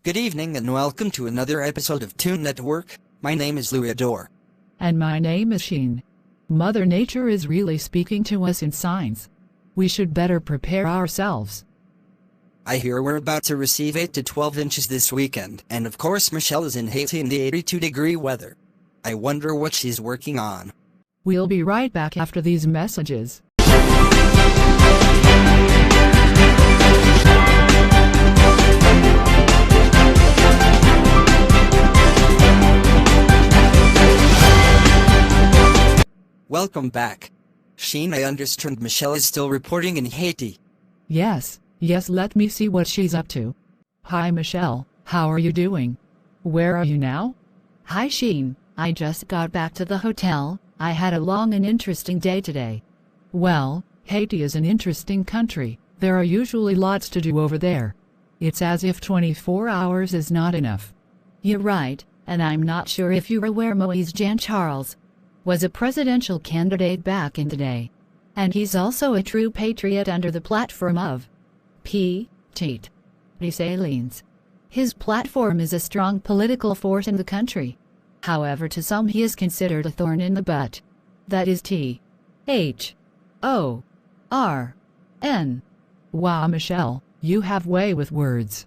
Good evening and welcome to another episode of Toon Network. My name is Louis Adore. And my name is Sheen. Mother Nature is really speaking to us in signs. We should better prepare ourselves. I hear we're about to receive 8 to 12 inches this weekend, and of course Michelle is in Haiti in the 82-degree weather. I wonder what she's working on. We'll be right back after these messages. Welcome back. Sheen, I understand Michelle is still reporting in Haiti. Yes, let me see what she's up to. Hi Michelle, how are you doing? Where are you now? Hi Sheen, I just got back to the hotel. I had a long and interesting day today. Well, Haiti is an interesting country. There are usually lots to do over there. It's as if 24 hours is not enough. You're right, and I'm not sure if you're aware Moise Jean-Charles was a presidential candidate back in the day. And he's also a true patriot under the platform of Pitite Dessalines. His platform is a strong political force in the country. However, to some he is considered a thorn in the butt. That is T-H-O-R-N. Wow Michelle, you have way with words.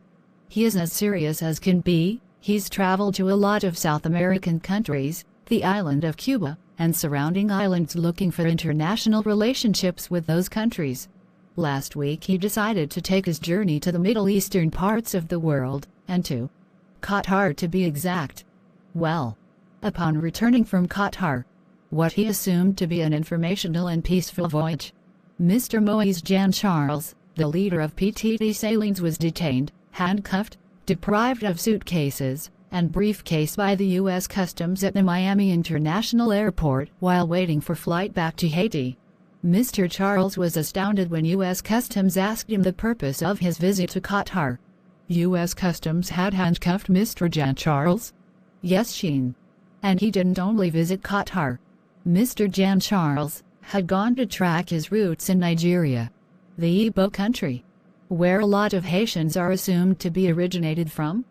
He is as serious as can be. He's traveled to a lot of South American countries, the island of Cuba, and surrounding islands looking for international relationships with those countries. Last week he decided to take his journey to the Middle Eastern parts of the world, and to Qatar to be exact. Well, upon returning from Qatar, what he assumed to be an informational and peaceful voyage, Mr. Moise Jean-Charles, the leader of Pitite Dessalines, was detained, handcuffed, deprived of suitcases and briefcase by the U.S. Customs at the Miami International Airport while waiting for flight back to Haiti. Mr. Charles was astounded when U.S. Customs asked him the purpose of his visit to Qatar. U.S. Customs had handcuffed Mr. Jean-Charles? Yes, Sheen. And he didn't only visit Qatar. Mr. Jean-Charles had gone to track his roots in Nigeria, the Igbo country, where a lot of Haitians are assumed to be originated from.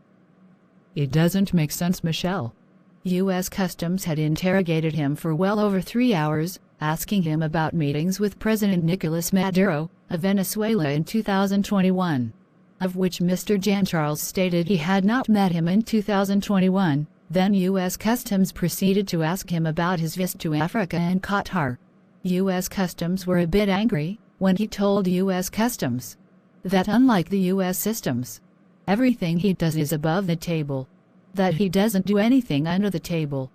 It doesn't make sense, Michelle. U.S. Customs had interrogated him for well over 3 hours, asking him about meetings with President Nicolas Maduro of Venezuela in 2021, of which Mr. Jean-Charles stated he had not met him in 2021. Then U.S. Customs proceeded to ask him about his visit to Africa and Qatar. U.S. Customs were a bit angry when he told U.S. Customs that unlike the U.S. systems, everything he does is above the table, that he doesn't do anything under the table.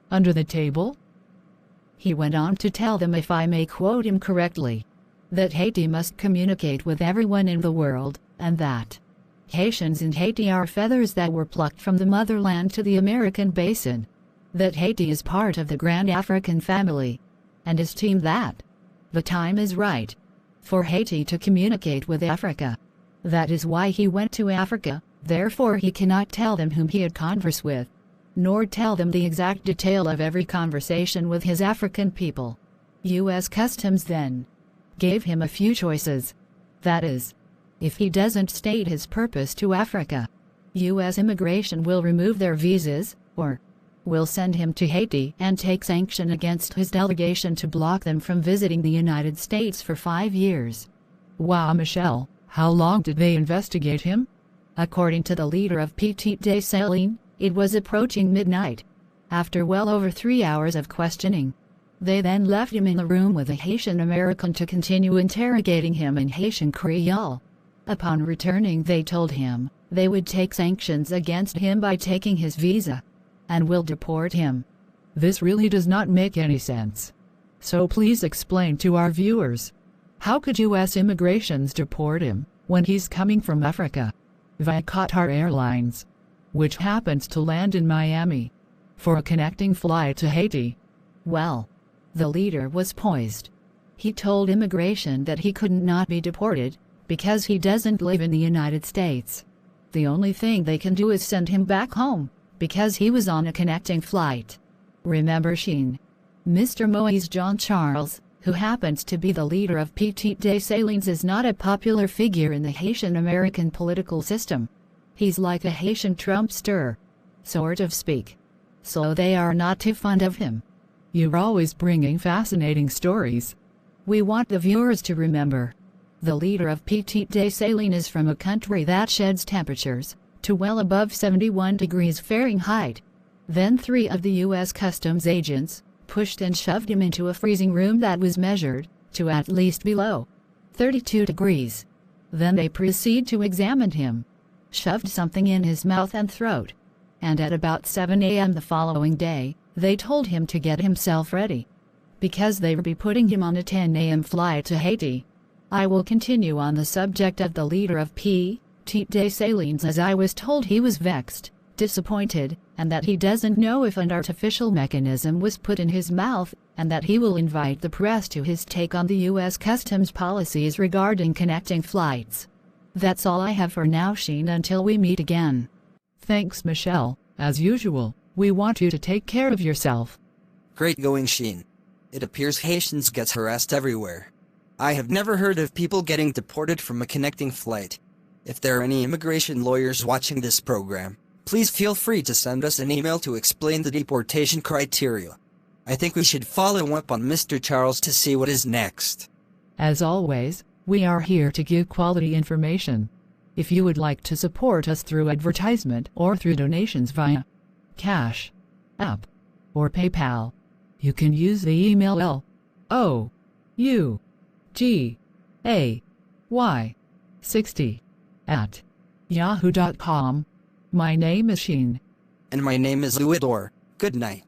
Under the table? He went on to tell them, if I may quote him correctly, that Haiti must communicate with everyone in the world, and that Haitians in Haiti are feathers that were plucked from the motherland to the American basin, that Haiti is part of the grand African family, and his team that the time is right for Haiti to communicate with Africa. That is why he went to Africa, therefore he cannot tell them whom he had conversed with, nor tell them the exact detail of every conversation with his African people. U.S. Customs then gave him a few choices. That is, if he doesn't state his purpose to Africa, U.S. immigration will remove their visas, or will send him to Haiti and take sanction against his delegation to block them from visiting the United States for 5 years. Wow Michelle, how long did they investigate him? According to the leader of Pitite Dessalines, it was approaching midnight. After well over 3 hours of questioning, they then left him in the room with a Haitian American to continue interrogating him in Haitian Creole. Upon returning, they told him they would take sanctions against him by taking his visa, and will deport him. This really does not make any sense. So please explain to our viewers. How could U.S. immigrations deport him when he's coming from Africa via Qatar Airlines, which happens to land in Miami, for a connecting flight to Haiti? Well, the leader was poised. He told immigration that he could not be deported because he doesn't live in the United States. The only thing they can do is send him back home because he was on a connecting flight. Remember, Sheen, Mr. Moise Jean-Charles, who happens to be the leader of Pitite Dessalines, is not a popular figure in the Haitian American political system. He's like a Haitian Trumpster, sort of speak. So they are not too fond of him. You're always bringing fascinating stories. We want the viewers to remember. The leader of Pitite Dessalines is from a country that sheds temperatures to well above 71 degrees Fahrenheit. Then 3 of the U.S. Customs agents pushed and shoved him into a freezing room that was measured to at least below 32 degrees. Then they proceed to examine him, shoved something in his mouth and throat, and at about 7 a.m. the following day, they told him to get himself ready, because they would be putting him on a 10 a.m. flight to Haiti. I will continue on the subject of the leader of Pitite Dessalines, as I was told he was vexed, disappointed, and that he doesn't know if an artificial mechanism was put in his mouth, and that he will invite the press to his take on the U.S. Customs policies regarding connecting flights. That's all I have for now, Sheen, until we meet again. Thanks, Michelle. As usual, we want you to take care of yourself. Great going, Sheen. It appears Haitians get harassed everywhere. I have never heard of people getting deported from a connecting flight. If there are any immigration lawyers watching this program, please feel free to send us an email to explain the deportation criteria. I think we should follow up on Mr. Charles to see what is next. As always, we are here to give quality information. If you would like to support us through advertisement or through donations via Cash App or PayPal, you can use the email lougay60@yahoo.com. My name is Sheen. And my name is Louidor. Good night.